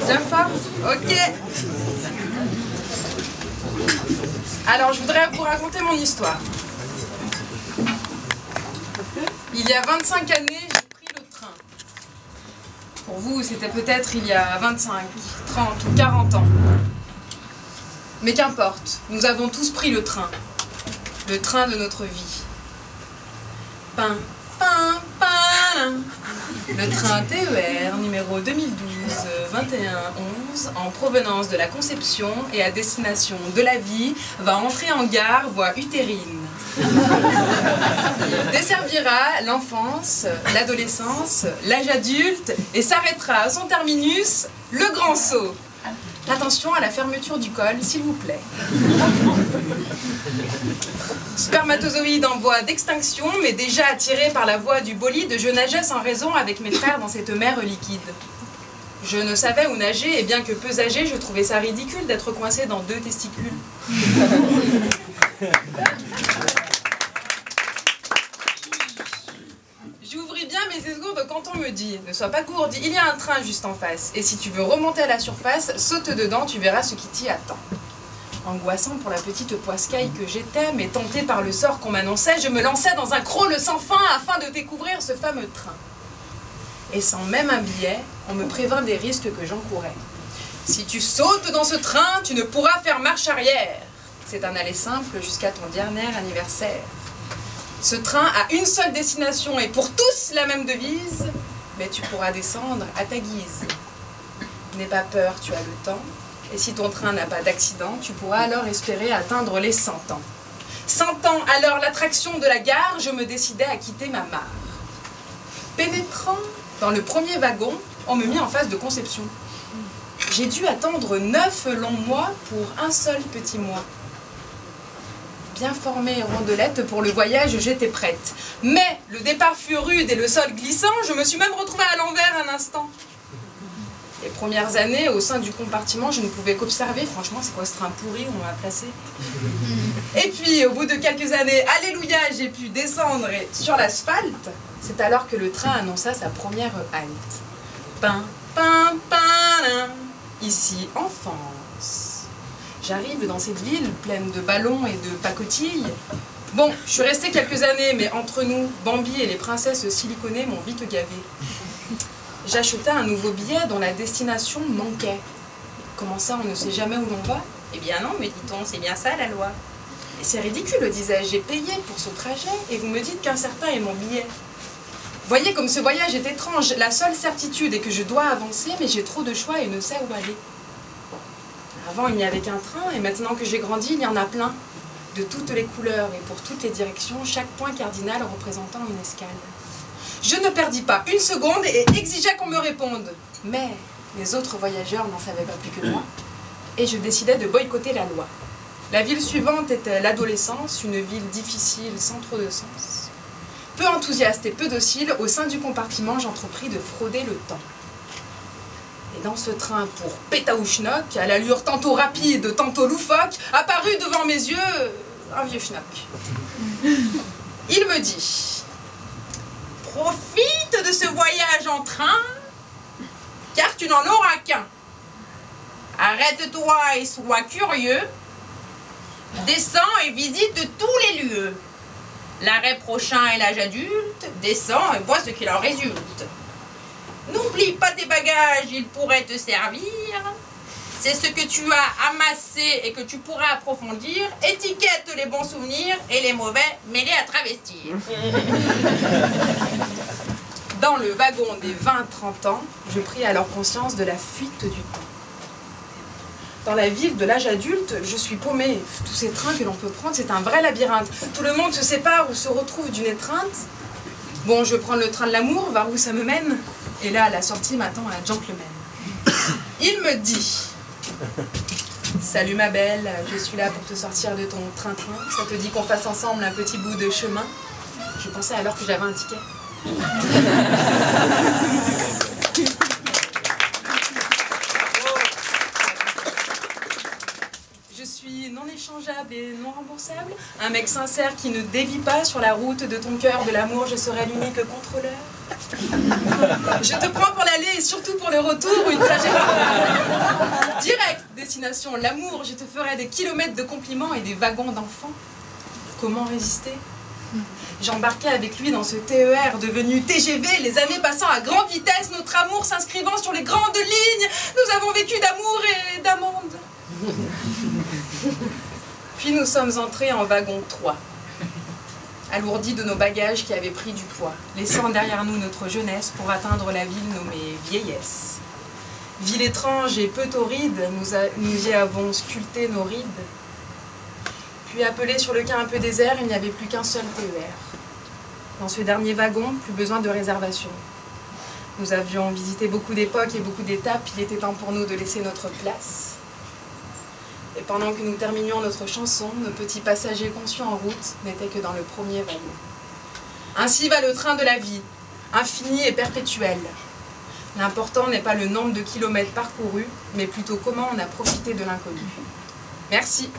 Bien fort? Ok. Alors, je voudrais vous raconter mon histoire. Il y a 25 années, j'ai pris le train. Pour vous, c'était peut-être il y a 25, 30 ou 40 ans. Mais qu'importe, nous avons tous pris le train de notre vie. Pin, pin, pin. Le train TER numéro 2012-2111 en provenance de la Conception et à destination de la vie va entrer en gare voie utérine. Il desservira l'enfance, l'adolescence, l'âge adulte et s'arrêtera à son terminus, le Grand Saut. Attention à la fermeture du col, s'il vous plaît. Spermatozoïde en voie d'extinction, mais déjà attiré par la voie du bolide, je nageais sans raison avec mes frères dans cette mer liquide. Je ne savais où nager, et bien que peu âgé, je trouvais ça ridicule d'être coincé dans 2 testicules. J'ouvris bien mes esgourdes quand on me dit « Ne sois pas gourde, il y a un train juste en face, et si tu veux remonter à la surface, saute dedans, tu verras ce qui t'y attend. » Angoissant pour la petite poiscaille que j'étais, mais tenté par le sort qu'on m'annonçait, je me lançais dans un crawl sans fin afin de découvrir ce fameux train. Et sans même un billet, on me prévint des risques que j'encourais. « Si tu sautes dans ce train, tu ne pourras faire marche arrière. C'est un aller simple jusqu'à ton dernier anniversaire. Ce train a une seule destination et pour tous la même devise, mais tu pourras descendre à ta guise. N'aie pas peur, tu as le temps. Et si ton train n'a pas d'accident, tu pourras alors espérer atteindre les 100 ans. 100 ans, alors l'attraction de la gare, je me décidais à quitter ma mare. Pénétrant dans le premier wagon, on me mit en face de Conception. J'ai dû attendre 9 longs mois pour un seul petit mois. Bien formée rondelette pour le voyage, j'étais prête. Mais le départ fut rude et le sol glissant, je me suis même retrouvée à l'envers un instant. Les premières années, au sein du compartiment, je ne pouvais qu'observer. Franchement, c'est quoi ce train pourri où on m'a placé? Et puis, au bout de quelques années, alléluia, j'ai pu descendre sur l'asphalte. C'est alors que le train annonça sa première halte. Pin, pin, pin, ici, enfance. J'arrive dans cette ville pleine de ballons et de pacotilles. Bon, je suis restée quelques années, mais entre nous, Bambi et les princesses siliconées m'ont vite gavé. J'achetai un nouveau billet dont la destination manquait. Comment ça, on ne sait jamais où l'on va? Eh bien non, me dit-on, c'est bien ça la loi. Et c'est ridicule, disais-je, j'ai payé pour ce trajet et vous me dites qu'incertain est mon billet. Voyez comme ce voyage est étrange, la seule certitude est que je dois avancer, mais j'ai trop de choix et ne sais où aller. Avant, il n'y avait qu'un train et maintenant que j'ai grandi, il y en a plein. De toutes les couleurs et pour toutes les directions, chaque point cardinal représentant une escale. Je ne perdis pas une seconde et exigeais qu'on me réponde. Mais les autres voyageurs n'en savaient pas plus que moi. Et je décidai de boycotter la loi. La ville suivante était l'adolescence, une ville difficile sans trop de sens. Peu enthousiaste et peu docile, au sein du compartiment, j'entrepris de frauder le temps. Et dans ce train pour pétaouchnock, à l'allure tantôt rapide, tantôt loufoque, apparut devant mes yeux un vieux schnock. Il me dit... Profite de ce voyage en train, car tu n'en auras qu'un. Arrête-toi et sois curieux. Descends et visite tous les lieux. L'arrêt prochain est l'âge adulte. Descends et vois ce qu'il en résulte. N'oublie pas tes bagages, ils pourraient te servir. C'est ce que tu as amassé et que tu pourras approfondir. Étiquette les bons souvenirs et les mauvais, mets-les à travestir. Dans le wagon des 20-30 ans, je pris alors conscience de la fuite du temps. Dans la ville de l'âge adulte, je suis paumée. Tous ces trains que l'on peut prendre, c'est un vrai labyrinthe. Tout le monde se sépare ou se retrouve d'une étreinte. Bon, je prends le train de l'amour, voir où ça me mène. Et là, à la sortie, m'attend un gentleman. Il me dit... Salut ma belle, je suis là pour te sortir de ton train-train. Ça te dit qu'on fasse ensemble un petit bout de chemin? Je pensais alors que j'avais un ticket. Je suis non échangeable et non remboursable. Un mec sincère qui ne dévie pas sur la route de ton cœur de l'amour. Je serai l'unique contrôleur. Je te prends pour l'aller et surtout pour le retour, une trajectoire. destination l'amour, je te ferai des kilomètres de compliments et des wagons d'enfants. Comment résister? J'embarquais avec lui dans ce TER devenu TGV, les années passant à grande vitesse, notre amour s'inscrivant sur les grandes lignes. Nous avons vécu d'amour et d'amande. Puis nous sommes entrés en wagon 3, alourdis de nos bagages qui avaient pris du poids, laissant derrière nous notre jeunesse pour atteindre la ville nommée vieillesse. Ville étrange et peu torride, nous y avons sculpté nos rides. Puis appelé sur le quai un peu désert, il n'y avait plus qu'un seul TER. Dans ce dernier wagon, plus besoin de réservation. Nous avions visité beaucoup d'époques et beaucoup d'étapes, il était temps pour nous de laisser notre place. Et pendant que nous terminions notre chanson, nos petits passagers conscients en route n'étaient que dans le premier wagon. Ainsi va le train de la vie, infini et perpétuel. L'important n'est pas le nombre de kilomètres parcourus, mais plutôt comment on a profité de l'inconnu. Merci.